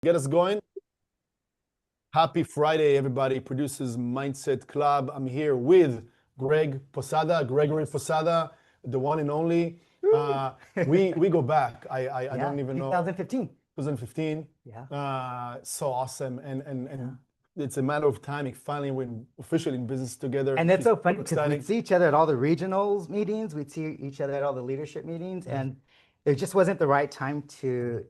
Get us going. Happy Friday, everybody. Producers Mindset Club. I'm here with Greg Posada, Gregory Posada, the one and only. We go back. I Yeah, don't even know. 2015. 2015. Yeah. So awesome. And it's a matter of time. Finally, we're officially in business together. And it's so funny because exciting. we'd see each other at all the regionals meetings, we'd see each other at all the leadership meetings, and it just wasn't the right time to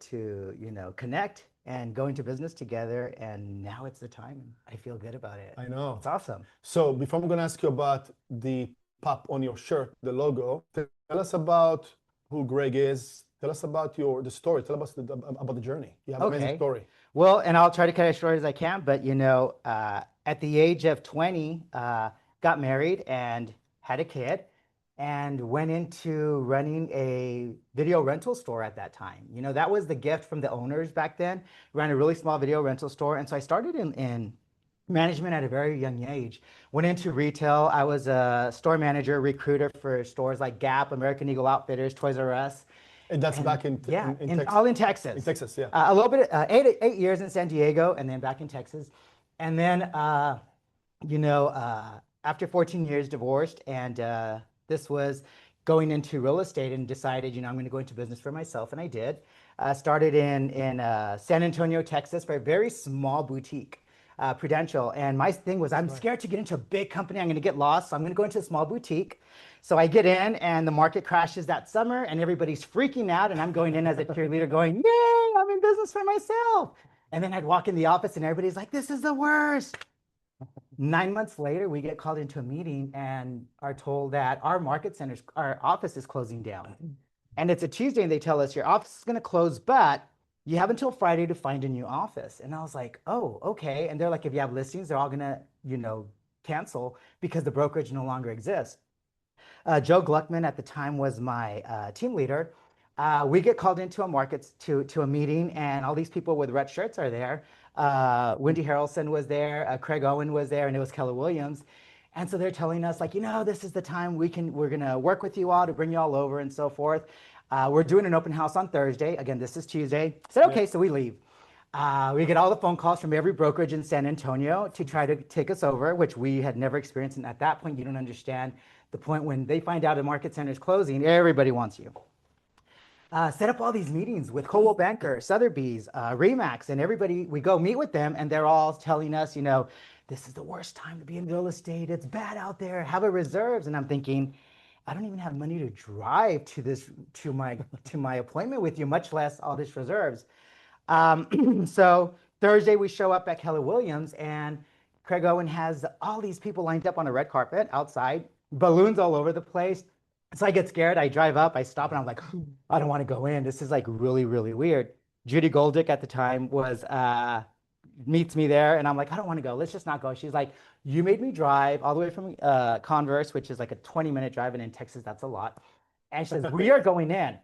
connect and go into business together. And now it's the time. I feel good about it. I know. It's awesome. So before I'm going to ask you about the pop on your shirt, the logo, tell us about who Greg is. Tell us about the story. Tell us about the journey. You have an amazing story. Well, and I'll try to cut it as short as I can, but at the age of 20, got married and had a kid and went into running a video rental store at that time. That was the gift from the owners back then. Ran a really small video rental store. And so I started in management at a very young age. Went into retail. I was a store manager, recruiter for stores like Gap, American Eagle Outfitters, Toys R Us. And that's back in Texas. All in Texas. In Texas, yeah. A little bit, 8 years in San Diego, and then back in Texas. And then, after 14 years, divorced, and this was going into real estate, and decided, I'm going to go into business for myself, and I did. Started in San Antonio, Texas, for a very small boutique. Prudential. And my thing was, I'm scared to get into a big company. I'm going to get lost. So I'm going to go into a small boutique. So I get in, and the market crashes that summer, and everybody's freaking out. And I'm going in as a cheerleader going, yay, I'm in business for myself. And then I'd walk in the office, and everybody's like, this is the worst. 9 months later, we get called into a meeting and are told that our office is closing down. And it's a Tuesday, and they tell us your office is going to close, but you have until Friday to find a new office. And I was like, oh, okay. And they're like, if you have listings, they're all gonna, cancel because the brokerage no longer exists. Joe Gluckman at the time was my team leader. We get called into a meeting, and all these people with red shirts are there. Wendy Harrelson was there, Craig Owen was there, and it was Keller Williams. And so they're telling us, like, this is the time we're gonna work with you all to bring you all over and so forth. We're doing an open house on Thursday. Again, this is Tuesday. I said, okay, so we leave. We get all the phone calls from every brokerage in San Antonio to try to take us over, which we had never experienced. And at that point, you don't understand the point when they find out a market center is closing, everybody wants you. Set up all these meetings with Coldwell Banker, Sotheby's, Remax, and everybody. We go meet with them, and they're all telling us, this is the worst time to be in real estate. It's bad out there. Have a reserves. And I'm thinking, I don't even have money to drive to my appointment with you, much less all these reserves. So Thursday we show up at Keller Williams, and Craig Owen has all these people lined up on a red carpet outside, balloons all over the place. So I get scared. I drive up, I stop, and I'm like, I don't want to go in. This is like really, really weird. Judy Goldick at the time meets me there, and I'm like, I don't want to go. Let's just not go. She's like, you made me drive all the way from Converse, which is like a 20-minute drive, and in Texas, that's a lot. And she says, we are going in.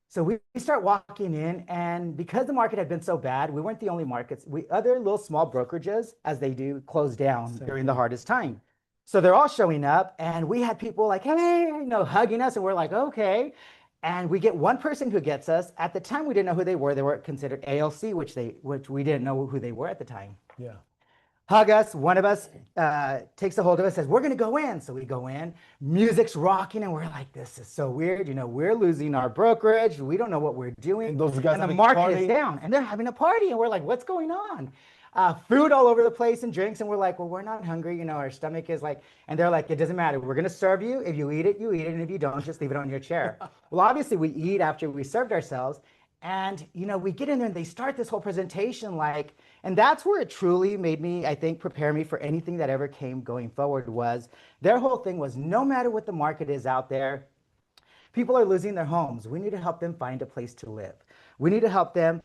So we start walking in, and because the market had been so bad, we weren't the only markets. Other little small brokerages, as they do, closed down during the hardest time. So they're all showing up, and we had people like, hey, hugging us, and we're like, okay. And we get one person who gets us. At the time, we didn't know who they were. They were considered ALC, which we didn't know who they were at the time. Yeah. Hug us. One of us takes a hold of us, says, we're going to go in. So we go in. Music's rocking, and we're like, this is so weird. We're losing our brokerage. We don't know what we're doing. And those guys and the market is down, and they're having a party, and we're like, what's going on? Food all over the place and drinks, and we're like, well, we're not hungry. Our stomach is like, and they're like, it doesn't matter. We're going to serve you. If you eat it, you eat it. And if you don't, just leave it on your chair. Well, obviously, we eat after we served ourselves. And, we get in there, and they start this whole presentation and that's where it truly made me, I think, prepare me for anything that ever came going forward. Was their whole thing was, no matter what the market is out there, people are losing their homes. We need to help them find a place to live. We need to help them,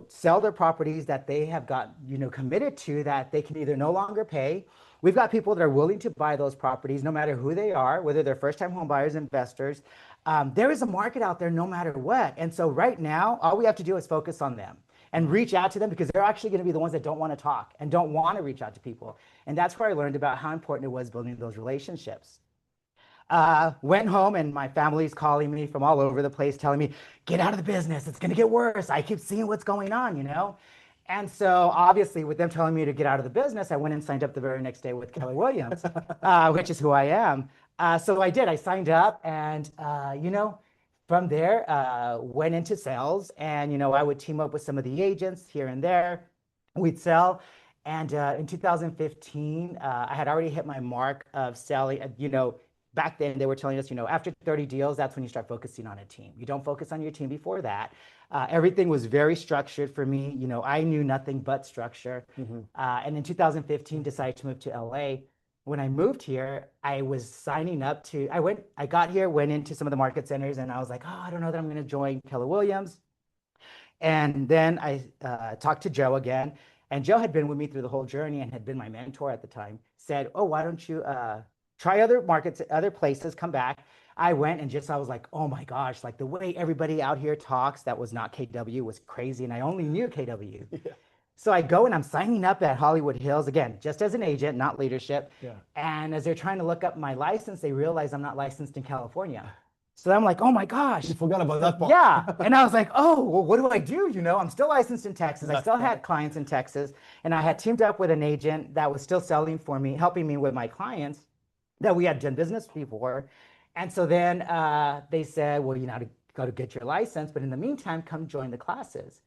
sell their properties that they have got, committed to, that they can either no longer pay. We've got people that are willing to buy those properties, no matter who they are, whether they're first-time home buyers, investors. There is a market out there no matter what. And so right now, all we have to do is focus on them and reach out to them, because they're actually going to be the ones that don't want to talk and don't want to reach out to people. And that's where I learned about how important it was building those relationships. Went home, and my family's calling me from all over the place, telling me, get out of the business. It's going to get worse. I keep seeing what's going on, And so obviously with them telling me to get out of the business, I went and signed up the very next day with Keller Williams, which is who I am. So I did, I signed up and, from there, went into sales and, I would team up with some of the agents here and there. We'd sell. And in 2015, I had already hit my mark of selling, back then they were telling us, after 30 deals, that's when you start focusing on a team. You don't focus on your team before that. Everything was very structured for me. I knew nothing but structure. And in 2015, decided to move to LA. When I moved here, I was signing up to, I got here, went into some of the market centers, and I was like, oh, I don't know that I'm going to join Keller Williams. And then I talked to Joe again. And Joe had been with me through the whole journey and had been my mentor at the time. Said, oh, why don't you try other markets, other places, come back. I went and I was like, oh my gosh, like the way everybody out here talks that was not KW was crazy. And I only knew KW. Yeah. So I go and I'm signing up at Hollywood Hills, again, just as an agent, not leadership. Yeah. And as they're trying to look up my license, they realize I'm not licensed in California. So I'm like, oh my gosh. You forgot about that part. Yeah. And I was like, oh, well, what do I do? I'm still licensed in Texas. I still had clients in Texas. And I had teamed up with an agent that was still selling for me, helping me with my clients that we had done business before. And so then they said, well, got to get your license. But in the meantime, come join the classes.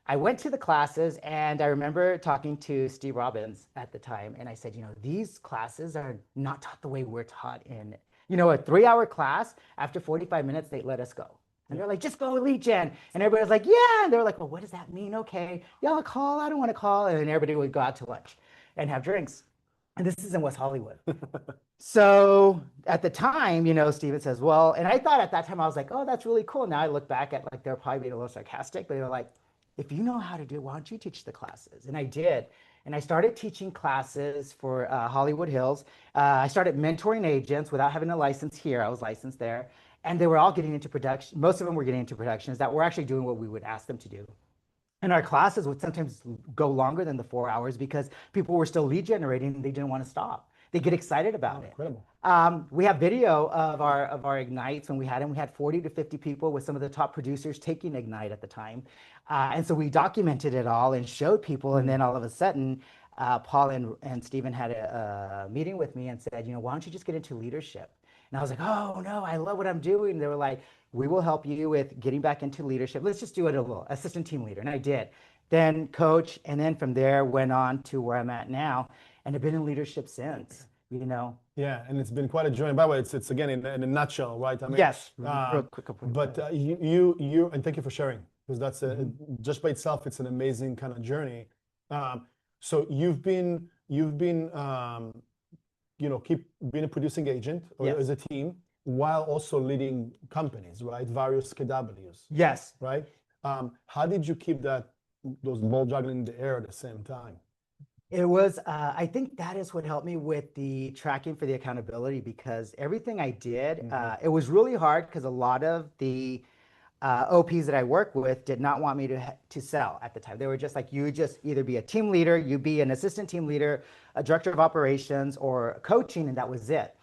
I went to the classes and I remember talking to Steve Robbins at the time. And I said, these classes are not taught the way we're taught in, a 3-hour class. After 45 minutes, they let us go. And they're like, just go lead gen. And everybody's like, yeah. And they're like, well, what does that mean? Okay, y'all call. I don't want to call. And then everybody would go out to lunch and have drinks. And this is in West Hollywood. So at the time, Steven says, well, and I thought at that time, I was like, oh, that's really cool. Now I look back at like, they're probably being a little sarcastic, but they were like, if you know how to do it, why don't you teach the classes? And I did. And I started teaching classes for Hollywood Hills. I started mentoring agents without having a license here. I was licensed there. And they were all getting into production. Most of them were getting into productions that were actually doing what we would ask them to do. And our classes would sometimes go longer than the 4 hours because people were still lead generating and they didn't want to stop. They get excited about it. Incredible. We have video of our Ignites when we had them. We had 40 to 50 people with some of the top producers taking Ignite at the time. And so we documented it all and showed people. And then all of a sudden, Paul and Stephen had a meeting with me and said, why don't you just get into leadership? And I was like, oh no, I love what I'm doing. They were like, we will help you with getting back into leadership. Let's just do it a little, assistant team leader. And I did. Then coach, and then from there went on to where I'm at now. And I've been in leadership since, Yeah, and it's been quite a journey. By the way, it's again in a nutshell, right? I mean, yes. Real quick. But you, and thank you for sharing, because that's just by itself, it's an amazing kind of journey. So you've been keep being a producing agent or as a team, while also leading companies, right? Various KWs. Yes. Right. How did you keep those ball juggling in the air at the same time? It was, I think that is what helped me with the tracking for the accountability, because everything I did, it was really hard because a lot of the OPs that I work with did not want me to sell at the time. They were just like, you just either be a team leader, you be an assistant team leader, a director of operations, or coaching, and that was it.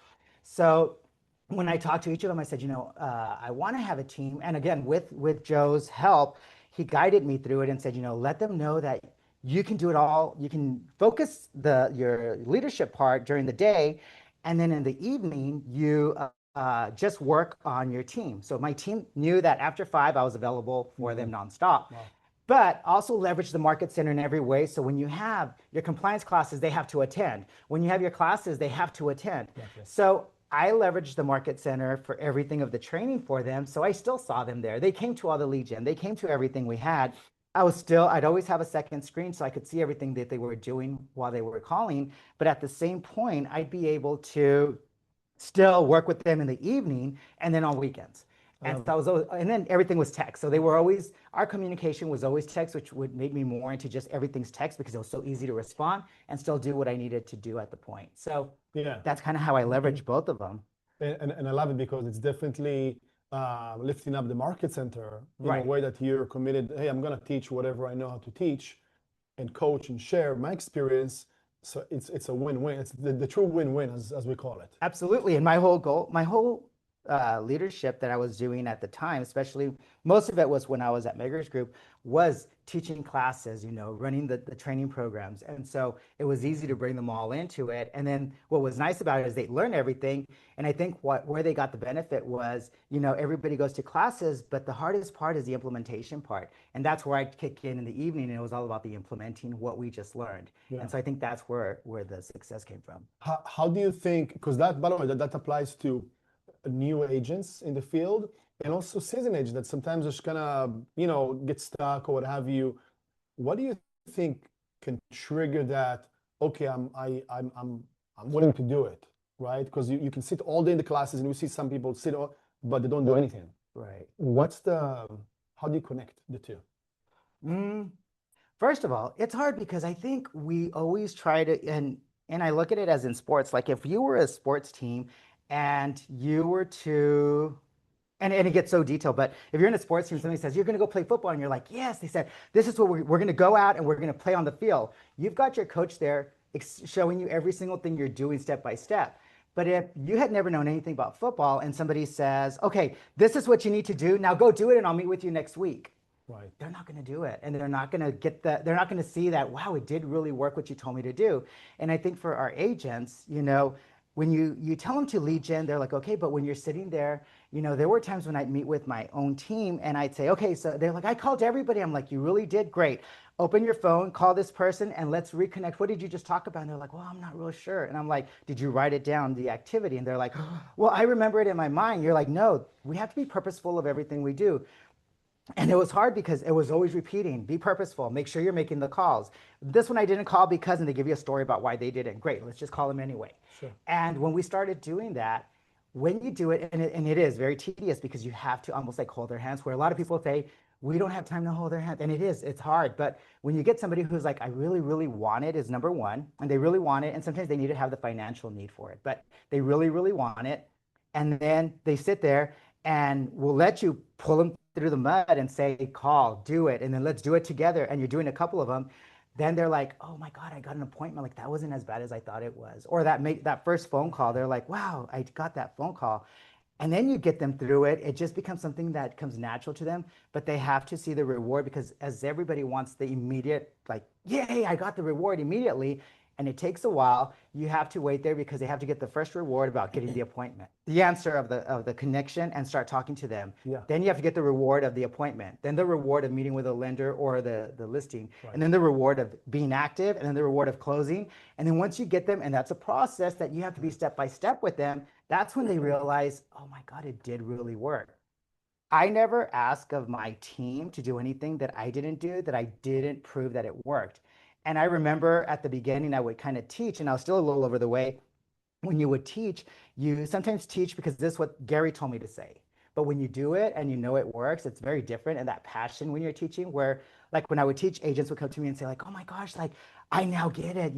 So when I talked to each of them, I said, I want to have a team. And again, with Joe's help, he guided me through it and said, let them know that you can do it all. You can focus your leadership part during the day, and then in the evening, you just work on your team. So my team knew that after 5, I was available for them nonstop. Wow. But also leverage the market center in every way. So when you have your compliance classes, they have to attend. When you have your classes, they have to attend. Gotcha. So I leveraged the market center for everything of the training for them. So I still saw them there. They came to all the lead gen. They came to everything we had. I'd always have a second screen so I could see everything that they were doing while they were calling. But at the same point, I'd be able to still work with them in the evening and then on weekends. And so and then everything was text. So our communication was always text, which would make me more into just everything's text because it was so easy to respond and still do what I needed to do at the point. So that's kind of how I leverage both of them. And I love it because it's definitely lifting up the market center in a way that you're committed. Hey, I'm going to teach whatever I know how to teach and coach and share my experience. So it's a win-win. It's the true win-win, as we call it. Absolutely. And my whole leadership that I was doing at the time, especially most of it was when I was at Megger's Group, was teaching classes, running the training programs. And so it was easy to bring them all into it. And then what was nice about it is they learn everything. And I think where they got the benefit was, everybody goes to classes, but the hardest part is the implementation part. And that's where I'd kick in the evening, and it was all about the implementing what we just learned. Yeah. And so I think that's where the success came from. How do you think, because that, by the way, that applies to new agents in the field and also seasoned agents that sometimes just kind of, get stuck or what have you. What do you think can trigger that? Okay, I'm willing to do it, right? Because you can sit all day in the classes and you see some people sit, but they don't do anything. Right. How do you connect the two? First of all, it's hard because I think we always try to, and I look at it as in sports, like if you were a sports team and you were to, and it gets so detailed, but if you're in a sports team, somebody says, you're going to go play football, and you're like, yes, they said, this is what we're going to go out and we're going to play on the field. You've got your coach there showing you every single thing you're doing step by step. But if you had never known anything about football and somebody says, okay, this is what you need to do, now go do it and I'll meet with you next week. Right. They're not going to do it. And they're not going to get that. They're not going to see that, wow, it did really work what you told me to do. And I think for our agents, when you tell them to lead gen, they're like, okay, but when you're sitting there, there were times when I'd meet with my own team and I'd say, okay, so they're like, I called everybody. I'm like, you really did great. Open your phone, call this person, and let's reconnect. What did you just talk about? And they're like, well, I'm not really sure. And I'm like, did you write it down, the activity? And they're like, well, I remember it in my mind. You're like, no, we have to be purposeful of everything we do. And it was hard because it was always repeating, be purposeful, make sure you're making the calls. This one I didn't call because, and they give you a story about why they did it. Great, let's just call them anyway. Sure. And when we started doing that, when you do it, and it is very tedious because you have to almost like hold their hands, where a lot of people say, we don't have time to hold their hand. And it's hard. But when you get somebody who's like, I really, really want it is number one, and they really want it. And sometimes they need to have the financial need for it, but they really, really want it. And then they sit there and we'll let you pull them through the mud and say, call, do it. And then let's do it together. And you're doing a couple of them. Then they're like, oh my God, I got an appointment. Like that wasn't as bad as I thought it was. Or that first phone call, they're like, wow, I got that phone call. And then you get them through it. It just becomes something that comes natural to them, but they have to see the reward because as everybody wants the immediate, like, yay, I got the reward immediately. And it takes a while. You have to wait there because they have to get the first reward about getting the appointment, the answer of the connection, and start talking to them. Yeah. Then you have to get the reward of the appointment, then the reward of meeting with a lender or the listing, Right. and then the reward of being active, and then the reward of closing. And then once you get them, and that's a process that you have to be step by step with them, that's when they realize, oh my God, it did really work. I never ask of my team to do anything that I didn't do, that I didn't prove that it worked. And I remember at the beginning, I would kind of teach, and I was still a little over the way. When you would teach, you sometimes teach because this is what Gary told me to say. But when you do it and you know it works, it's very different. And that passion when you're teaching, where like when I would teach, agents would come to me and say like, oh my gosh, like I now get it,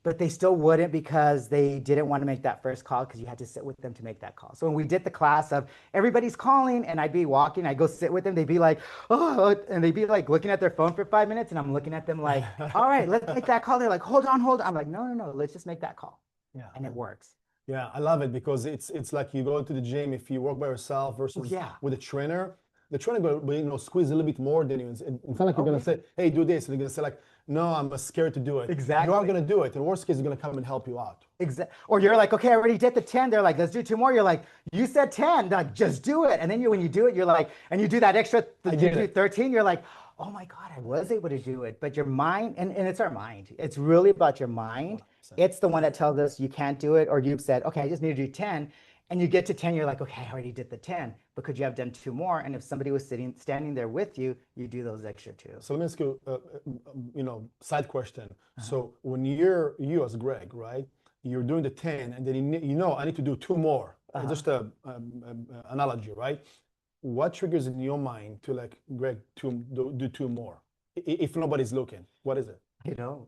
but they still wouldn't because they didn't want to make that first call because you had to sit with them to make that call. So when we did the class of everybody's calling and I'd be walking, I'd go sit with them, they'd be like, oh, and they'd be like looking at their phone for 5 minutes and I'm looking at them like, all right, let's make that call. They're like, hold on. I'm like, no, let's just make that call. Yeah. And it works. Yeah, I love it because it's like you go to the gym if you work by yourself versus with a trainer. The trainer will squeeze a little bit more than you. It's not like you're gonna say, "Hey, do this," and they're gonna say like, "No, I'm scared to do it." Exactly. You are gonna do it. In worst case, they're gonna come and help you out. Exactly. Or you're like, okay, I already did the 10. They're like, let's do 2 more. You're like, you said 10. They're like, just do it. And then when you do it, you're like, and you do that extra, you do 13. You're like, oh my God, I was able to do it. But your mind, and it's our mind. It's really about your mind. 100%. It's the one that tells us you can't do it, or you've said, okay, I just need to do 10. And you get to 10, you're like, okay, I already did the 10, but could you have done 2 more? And if somebody was standing there with you, you do those extra 2. So let me ask you, side question. So when you as Greg, right, you're doing the 10, and then I need to do 2 more. Just a analogy, right? What triggers in your mind to like, Greg, do 2 more? If nobody's looking, what is it? I don't.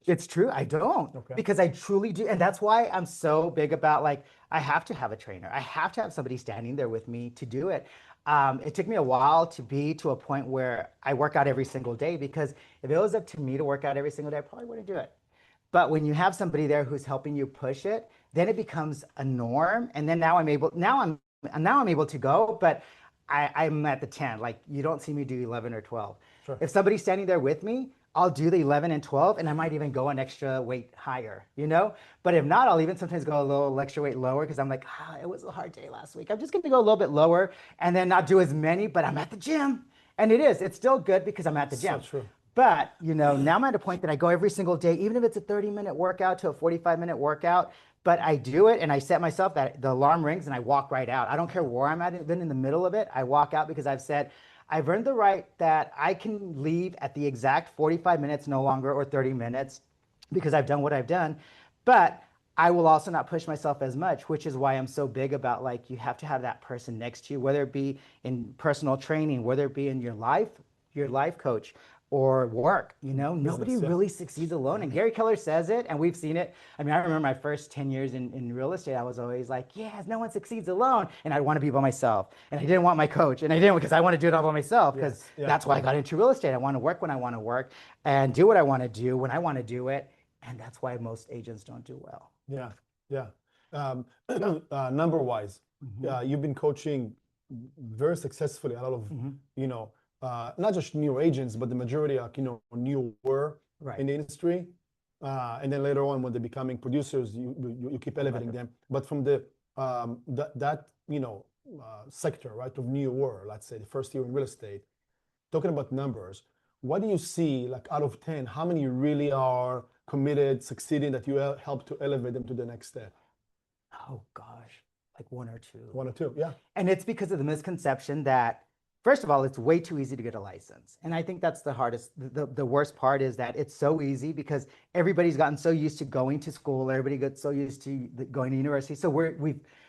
It's true. I don't. Okay. Because I truly do. And that's why I'm so big about like, I have to have a trainer. I have to have somebody standing there with me to do it. It took me a while to be to a point where I work out every single day, because if it was up to me to work out every single day, I probably wouldn't do it. But when you have somebody there who's helping you push it, then it becomes a norm. And then now I'm able to go, but I'm at the 10. Like you don't see me do 11 or 12. Sure. If somebody's standing there with me, I'll do the 11 and 12, and I might even go an extra weight higher, you know? But if not, I'll even sometimes go a little extra weight lower because I'm like, it was a hard day last week. I'm just gonna go a little bit lower and then not do as many, but I'm at the gym. And it's still good because I'm at the gym. So true. But, now I'm at a point that I go every single day, even if it's a 30-minute workout to a 45-minute workout, but I do it and I set myself that the alarm rings and I walk right out. I don't care where I'm at, even in the middle of it, I walk out because I've earned the right that I can leave at the exact 45 minutes no longer or 30 minutes because I've done what I've done. But I will also not push myself as much, which is why I'm so big about like you have to have that person next to you, whether it be in personal training, whether it be in your life coach or work, nobody really succeeds alone. And Gary Keller says it, and we've seen it. I mean, I remember my first 10 years in real estate, I was always like, yes, no one succeeds alone. And I want to be by myself. And I didn't want my coach. And I didn't because I want to do it all by myself because that's why I got into real estate. I want to work when I want to work and do what I want to do when I want to do it. And that's why most agents don't do well. Yeah. Number-wise, you've been coaching very successfully a lot of, not just new agents, but the majority are, newer in the industry. And then later on, when they're becoming producers, you keep elevating them. But from the sector, right, of newer, let's say the first year in real estate, talking about numbers, what do you see, like out of 10, how many really are committed, succeeding, that you help to elevate them to the next step? Oh gosh, like one or two. One or two, yeah. And it's because of the misconception that, first of all, it's way too easy to get a license. And I think that's the hardest, the worst part is that it's so easy because everybody's gotten so used to going to school. Everybody gets so used to going to university. So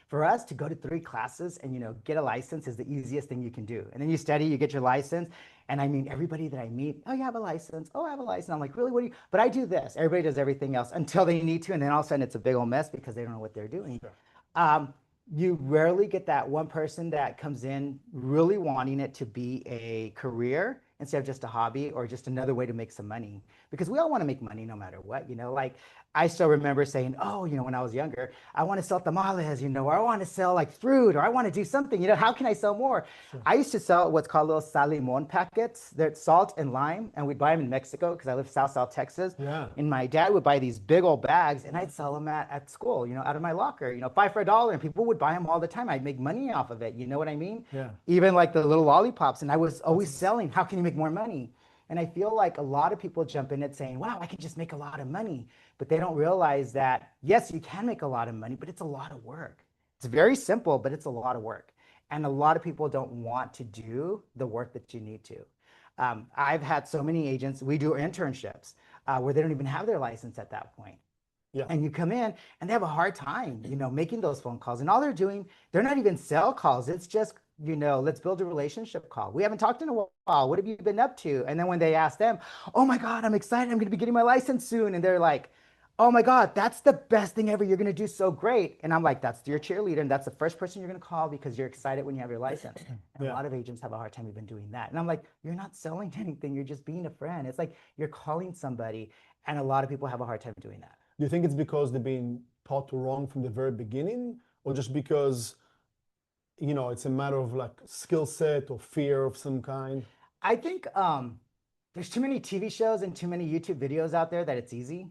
for us to go to 3 classes and, get a license is the easiest thing you can do. And then you study, you get your license. And I mean, everybody that I meet, oh, you have a license. Oh, I have a license. I'm like, really, what do you, but I do this. Everybody does everything else until they need to. And then all of a sudden it's a big old mess because they don't know what they're doing. Sure. You rarely get that one person that comes in really wanting it to be a career instead of just a hobby or just another way to make some money, because we all want to make money no matter what, like I still remember saying, oh, when I was younger, I want to sell tamales, or I want to sell like fruit, or I want to do something, how can I sell more? Sure. I used to sell what's called little salimon packets. They're salt and lime, and we'd buy them in Mexico because I live South Texas. Yeah. And my dad would buy these big old bags, and I'd sell them at school, out of my locker, 5 for $1, and people would buy them all the time. I'd make money off of it. You know what I mean? Yeah. Even like the little lollipops, and I was always selling. How can you make more money? And I feel like a lot of people jump in it saying, wow, I can just make a lot of money. But they don't realize that, yes, you can make a lot of money, but it's a lot of work. It's very simple, but it's a lot of work. And a lot of people don't want to do the work that you need to. I've had so many agents, we do internships where they don't even have their license at that point. Yeah. And you come in and they have a hard time, making those phone calls. And all they're doing, they're not even sell calls. It's just, let's build a relationship call. We haven't talked in a while. What have you been up to? And then when they ask them, oh my God, I'm excited. I'm going to be getting my license soon. And they're like, oh my God, that's the best thing ever. You're going to do so great. And I'm like, that's your cheerleader. And that's the first person you're going to call because you're excited when you have your license. And a lot of agents have a hard time even doing that. And I'm like, you're not selling anything. You're just being a friend. It's like you're calling somebody. And a lot of people have a hard time doing that. Do you think it's because they're being taught wrong from the very beginning, or just because, it's a matter of like skill set or fear of some kind? I think there's too many TV shows and too many YouTube videos out there that it's easy.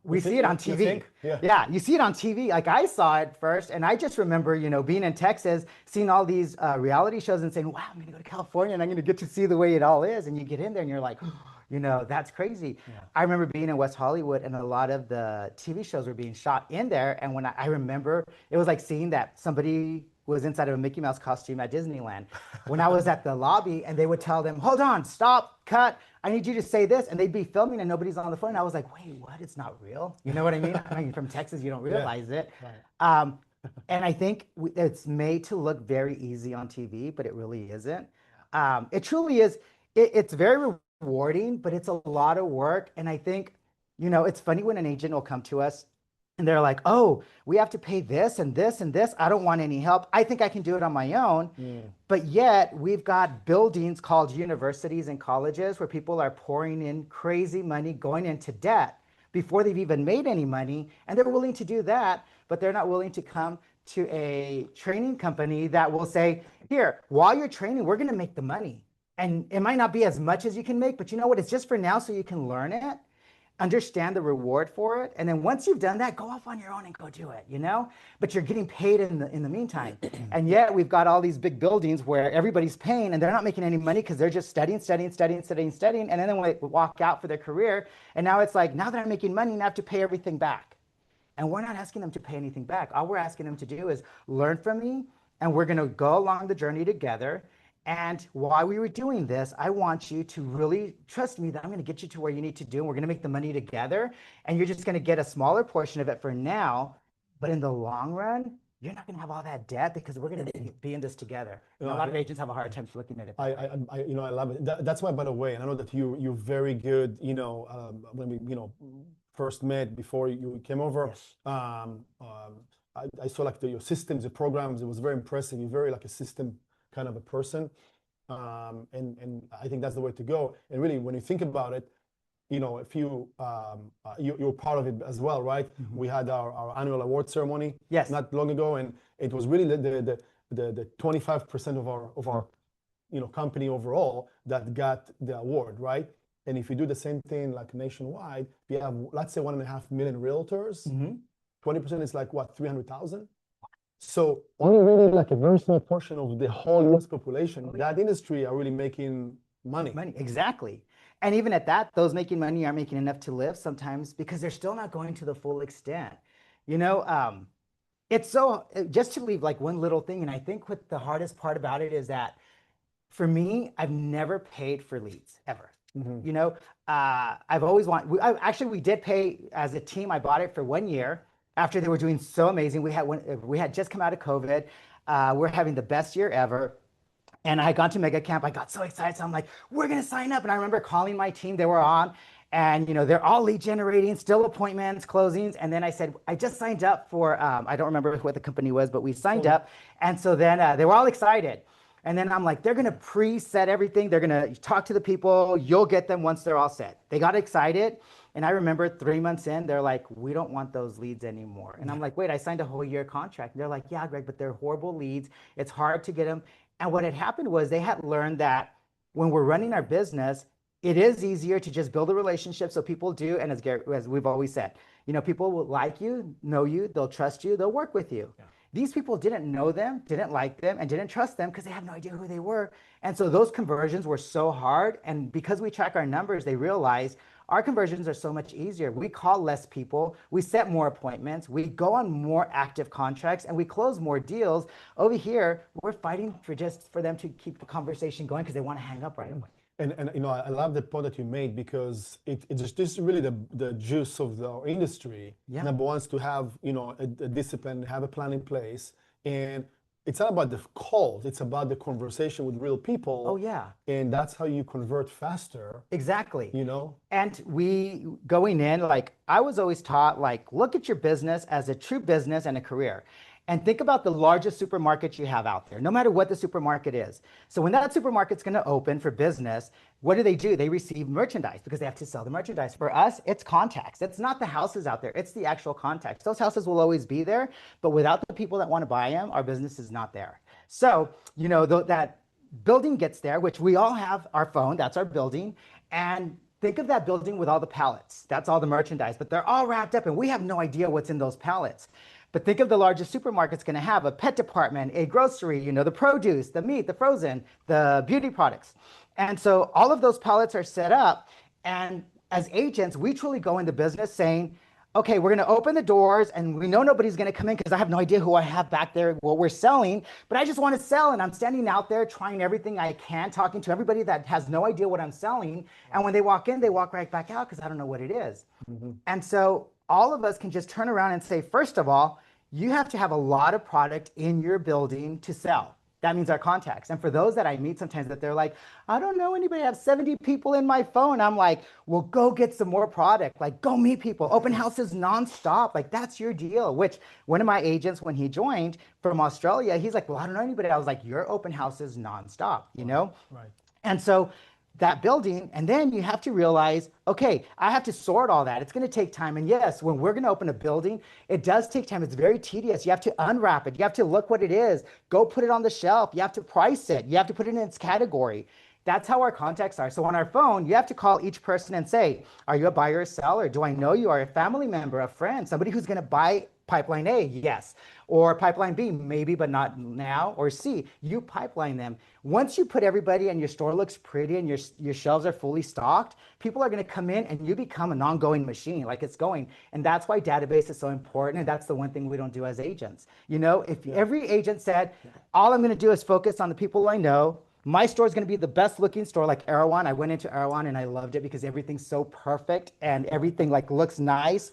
We see it on TV. Yeah, you see it on TV. Like I saw it first, and I just remember, being in Texas, seeing all these reality shows and saying, wow, I'm gonna go to California and I'm gonna get to see the way it all is. And you get in there and you're like, that's crazy. Yeah. I remember being in West Hollywood and a lot of the TV shows were being shot in there. And when I remember, it was like seeing that somebody was inside of a Mickey Mouse costume at Disneyland. When I was at the lobby and they would tell them, hold on, stop, cut, I need you to say this. And they'd be filming and nobody's on the phone. And I was like, wait, what? It's not real. You know what I mean? I mean, from Texas, you don't realize it. Right. And I think it's made to look very easy on TV, but it really isn't. It truly is. It's very rewarding, but it's a lot of work. And I think, it's funny when an agent will come to us and they're like, oh, we have to pay this and this and this. I don't want any help. I think I can do it on my own. But yet we've got buildings called universities and colleges where people are pouring in crazy money, going into debt. before they've even made any money. And they're willing to do that, but they're not willing to come to a training company that will say, here, while you're training, we're going to make the money. And it might not be as much as you can make, but you know what? It's just for now so you can learn it, understand the reward for it. And then once you've done that, go off on your own and go do it, you know? But you're getting paid in the meantime. And yet we've got all these big buildings where everybody's paying and they're not making any money because they're just studying. And then when they walk out for their career, and now it's like, now that I'm making money, now I have to pay everything back. And we're not asking them to pay anything back. All we're asking them to do is learn from me, and we're going to go along the journey together. And while we were doing this, I want you to really trust me that I'm going to get you to where you need to do, and we're going to make the money together. And you're just going to get a smaller portion of it for now. But in the long run, you're not going to have all that debt because we're going to be in this together. And a lot of agents have a hard time looking at it. I love it. That's why, by the way, and I know that you're very good. When we first met before you came over, Yes. I saw like your systems, your programs. It was very impressive. You're very like a system kind of a person, and I think that's the way to go. And really, when you think about it, if you're part of it as well, right? Mm-hmm. We had our annual award ceremony, yes, not long ago, and it was really the 25% of our company overall that got the award, right? And if you do the same thing like nationwide, we have, let's say, 1.5 million realtors. Mm-hmm. 20% is like what, 300,000? So only really like a very small portion of the whole US population, that industry are really making money. Exactly. And even at that, those making money aren't making enough to live sometimes because they're still not going to the full extent. It's so, just to leave like one little thing, and I think what the hardest part about it is that for me, I've never paid for leads ever. Mm-hmm. I've always we did pay as a team. I bought it for 1 year. After they were doing so amazing, we had just come out of COVID. We're having the best year ever. And I had gone to Mega Camp. I got so excited. So I'm like, we're going to sign up. And I remember calling my team. They were on. And, they're all lead generating, still appointments, closings. And then I said, I just signed up for, I don't remember what the company was, but we signed up. And so then they were all excited. And then I'm like, they're going to preset everything. They're going to talk to the people. You'll get them once they're all set. They got excited. And I remember 3 months in, they're like, we don't want those leads anymore. And I'm like, wait, I signed a whole year contract. And they're like, yeah, Greg, but they're horrible leads. It's hard to get them. And what had happened was they had learned that when we're running our business, it is easier to just build a relationship. So people do. And as we've always said, people will like you, know you, they'll trust you, they'll work with you. Yeah. These people didn't know them, didn't like them, and didn't trust them because they had no idea who they were. And so those conversions were so hard. And because we track our numbers, they realized our conversions are so much easier. We call less people, we set more appointments, we go on more active contracts, and we close more deals. Over here, we're fighting for them to keep the conversation going because they want to hang up right away. And I love the point that you made because this is really the juice of our industry. Yeah. Number one is to have a discipline, have a plan in place, and it's not about the calls. It's about the conversation with real people. Oh yeah. And that's how you convert faster. Exactly. And we going in, like I was always taught, like look at your business as a true business and a career. And think about the largest supermarket you have out there, no matter what the supermarket is. So when that supermarket's going to open for business, what do? They receive merchandise because they have to sell the merchandise. For us, it's contacts. It's not the houses out there. It's the actual contacts. Those houses will always be there, but without the people that want to buy them, our business is not there. So, that building gets there, which we all have our phone. That's our building. And think of that building with all the pallets. That's all the merchandise, but they're all wrapped up and we have no idea what's in those pallets. But think of the largest supermarket's going to have a pet department, a grocery, the produce, the meat, the frozen, the beauty products. And so all of those pallets are set up. And as agents, we truly go into business saying, okay, we're going to open the doors and we know nobody's going to come in because I have no idea who I have back there, what we're selling, but I just want to sell. And I'm standing out there trying everything I can, talking to everybody that has no idea what I'm selling. And when they walk in, they walk right back out because I don't know what it is. Mm-hmm. And so all of us can just turn around and say, first of all, you have to have a lot of product in your building to sell. That means our contacts. And for those that I meet sometimes that they're like, I don't know anybody, I have 70 people in my phone. I'm like, well, go get some more product. Like, go meet people. Open houses nonstop. Like, that's your deal. Which one of my agents, when he joined from Australia, he's like, well, I don't know anybody. I was like, your open houses nonstop, Right. And so that building. And then you have to realize, okay, I have to sort all that. It's going to take time. And yes, when we're going to open a building, it does take time. It's very tedious. You have to unwrap it. You have to look what it is. Go put it on the shelf. You have to price it. You have to put it in its category. That's how our contacts are. So on our phone, you have to call each person and say, are you a buyer or seller? Do I know you? Are a family member, a friend, somebody who's going to buy pipeline A? Yes. Or pipeline B, maybe, but not now. Or C, you pipeline them. Once you put everybody and your store looks pretty and your shelves are fully stocked, people are going to come in and you become an ongoing machine, like it's going. And that's why database is so important. And that's the one thing we don't do as agents. You know, if every agent said, all I'm going to do is focus on the people I know, my store is going to be the best looking store, like Erewhon. I went into Erewhon and I loved it because everything's so perfect and everything like looks nice.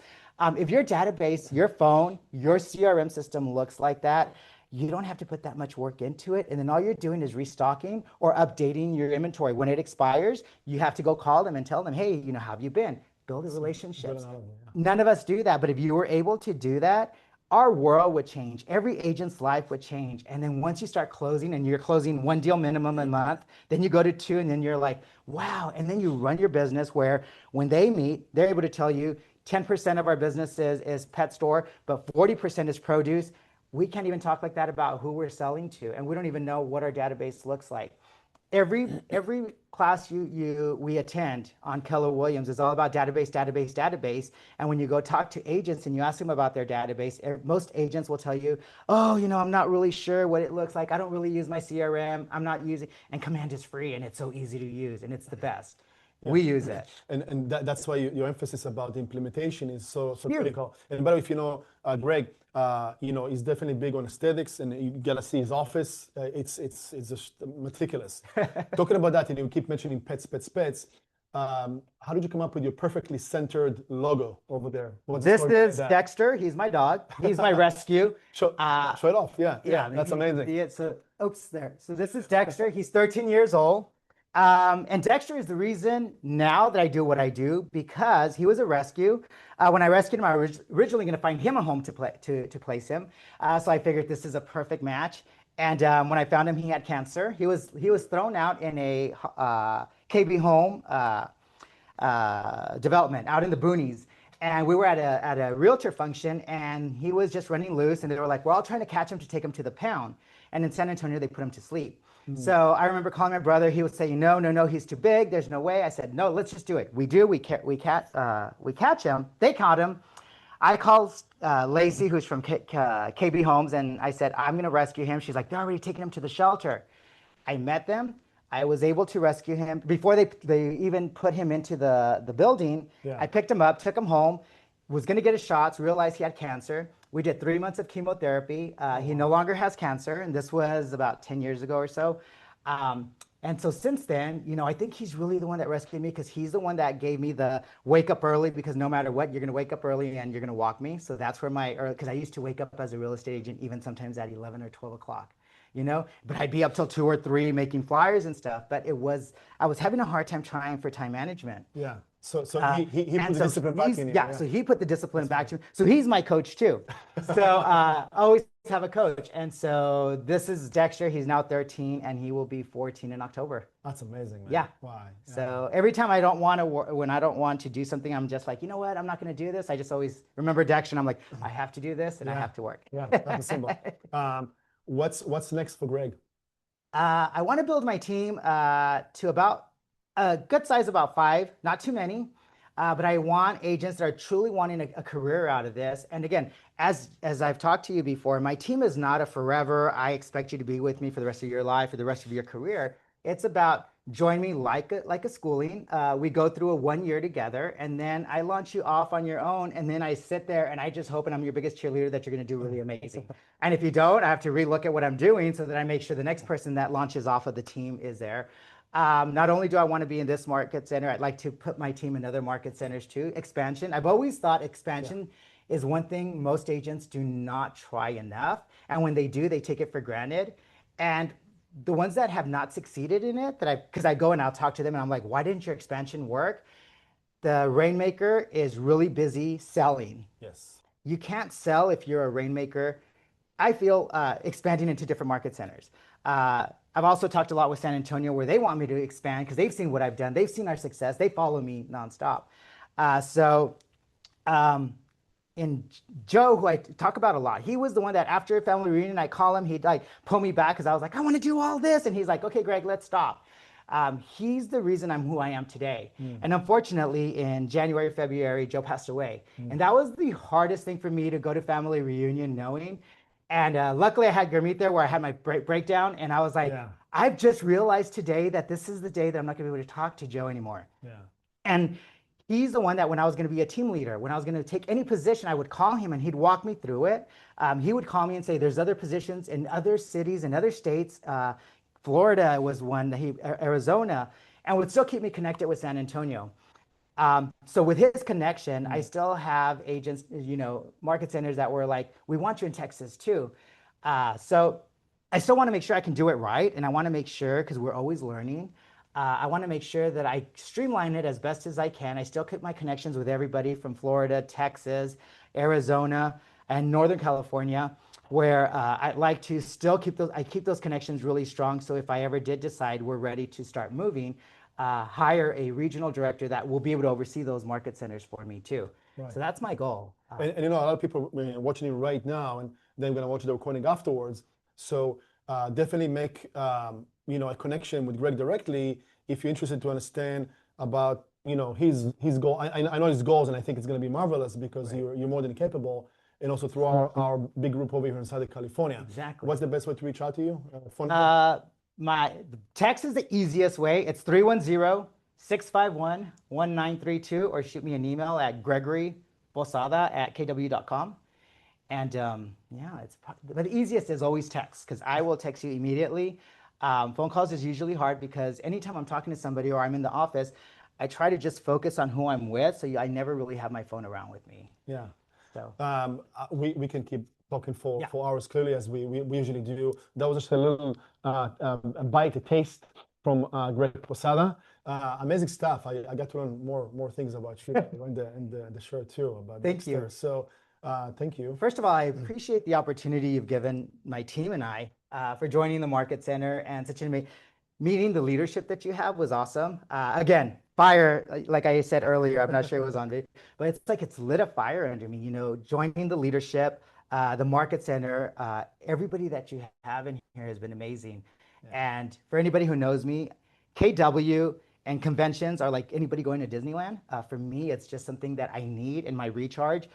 If your database, your phone, your CRM system looks like that, you don't have to put that much work into it. And then all you're doing is restocking or updating your inventory. When it expires, you have to go call them and tell them, hey, you know, how have you been? Build a relationship. None of us do that. But if you were able to do that, our world would change. Every agent's life would change. And then once you start closing and you're closing one deal minimum a month, then you go to two and then you're like, wow. And then you run your business where when they meet, they're able to tell you 10% of our business is pet store, but 40% is produce. We can't even talk like that about who we're selling to. And we don't even know what our database looks like. Every class we attend on Keller Williams is all about database. And when you go talk to agents and you ask them about their database, most agents will tell you, oh, you know, I'm not really sure what it looks like. I don't really use my CRM. I'm not using, and Command is free and it's so easy to use and it's the best. Yeah. We use it. And that's why your emphasis about the implementation is so critical. And by the way, if you know, Greg, you know, he's definitely big on aesthetics, and you gotta see his office. It's just meticulous. Talking about that, and you keep mentioning pets. How did you come up with your perfectly centered logo over there? This is Dexter. He's my dog. He's my rescue. Show it off. Yeah, that's amazing. Oops, there. So this is Dexter. He's 13 years old. And Dexter is the reason now that I do what I do, because he was a rescue. When I rescued him, I was originally going to find him a home to place him. So I figured this is a perfect match. And when I found him, he had cancer. He was thrown out in a KB home development out in the boonies. And we were at a realtor function, and he was just running loose. And they were like, we're all trying to catch him to take him to the pound. And in San Antonio, they put him to sleep. So I remember calling my brother. He would say, no, he's too big. There's no way. I said, no, let's just do it. We catch him. They caught him. I called Lacey, who's from KB Homes, and I said, I'm going to rescue him. She's like, they're already taking him to the shelter. I met them. I was able to rescue him. Before they even put him into the building, I picked him up, took him home, was going to get his shots, realized he had cancer. We did 3 months of chemotherapy. He no longer has cancer, and this was about 10 years ago or so. And so since then, you know, I think he's really the one that rescued me, because he's the one that gave me the wake up early, because no matter what, you're going to wake up early and you're going to walk me. So that's where because I used to wake up as a real estate agent, even sometimes at 11 or 12 o'clock, you know, but I'd be up till 2 or 3 making flyers and stuff. But I was having a hard time trying for time management. Yeah. So he put the discipline back in you. Yeah, so he put the discipline back to me. So he's my coach too. So I always have a coach. And so this is Dexter. He's now 13 and he will be 14 in October. That's amazing, man. Yeah. Why? Yeah. So every time when I don't want to do something, I'm just like, you know what? I'm not going to do this. I just always remember Dexter, and I'm like, I have to do this and I have to work. Yeah, that's a symbol. What's next for Greg? I want to build my team to about a good size, about 5, not too many. But I want agents that are truly wanting a career out of this. And again, as I've talked to you before, my team is not a forever, I expect you to be with me for the rest of your life or the rest of your career. It's about join me like a schooling. We go through a 1 year together, and then I launch you off on your own. And then I sit there and I just hope, and I'm your biggest cheerleader, that you're going to do really amazing. And if you don't, I have to relook at what I'm doing so that I make sure the next person that launches off of the team is there. Not only do I want to be in this market center, I'd like to put my team in other market centers too. Expansion. I've always thought expansion is one thing most agents do not try enough. And when they do, they take it for granted. And the ones that have not succeeded in it, because I go and I'll talk to them and I'm like, why didn't your expansion work? The rainmaker is really busy selling. Yes. You can't sell if you're a rainmaker. I feel expanding into different market centers. I've also talked a lot with San Antonio where they want me to expand because they've seen what I've done. They've seen our success. They follow me nonstop. So and Joe, who I talk about a lot, he was the one that after a family reunion, I call him, he'd like pull me back because I was like, I want to do all this. And he's like, okay, Greg, let's stop. He's the reason I'm who I am today. And unfortunately, in January, February, Joe passed away. And that was the hardest thing for me to go to family reunion knowing. And luckily, I had Gurmeet there where I had my breakdown. And I was like, Yeah. I've just realized today that this is the day that I'm not going to be able to talk to Joe anymore. Yeah. And he's the one that when I was going to be a team leader, when I was going to take any position, I would call him and he'd walk me through it. He would call me and say, there's other positions in other cities and other states. Florida was one, Arizona, and would still keep me connected with San Antonio. So with his connection, I still have agents, market centers that were like, we want you in Texas too. So I still want to make sure I can do it right. And I want to make sure, because we're always learning, I want to make sure that I streamline it as best as I can. I still keep my connections with everybody from Florida, Texas, Arizona, and Northern California, where I'd like to still keep those connections really strong. So if I ever did decide we're ready to start moving, hire a regional director that will be able to oversee those market centers for me too. Right. So that's my goal. And a lot of people watching it right now, and then going to watch the recording afterwards. So definitely make a connection with Greg directly if you're interested to understand about his goal. I know his goals, and I think it's going to be marvelous because you're more than capable. And also through our big group over here in Southern California. Exactly. What's the best way to reach out to you? Phone My text is the easiest way. It's 310-651-1932, or shoot me an email at gregoryposada@kw.com. And but the easiest is always text, because I will text you immediately. Phone calls is usually hard because anytime I'm talking to somebody or I'm in the office, I try to just focus on who I'm with. So I never really have my phone around with me. Yeah. So we can keep talking for hours, clearly, as we usually do. That was just a little bite, a taste from Greg Posada. Amazing stuff. I got to learn more things about you in the show too. About Thank you. So thank you. First of all, I appreciate the opportunity you've given my team and I for joining the Market Center, and meeting the leadership that you have was awesome. Again, fire, like I said earlier, I'm not sure it was on video, but it's like it's lit a fire under me, joining the leadership, the Market Center, everybody that you have in here has been amazing. Yeah. And for anybody who knows me, KW and conventions are like anybody going to Disneyland. For me, it's just something that I need in my recharge.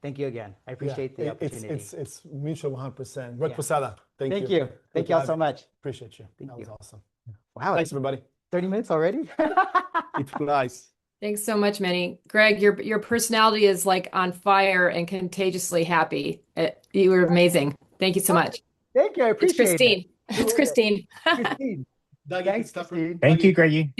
Thank you again. I appreciate the opportunity. It's mutual 100%. Greg Posada, thank you. Thank you. Thank you all so much. Appreciate you. Thank you. That was awesome. Wow. Thanks, everybody. 30 minutes already? It's nice. Thanks so much, Meny. Greg, your personality is like on fire and contagiously happy. You were amazing. Thank you so much. Thank you. I appreciate it. It's Christine. Christine. Thanks, Christine. Thank you, Greggy.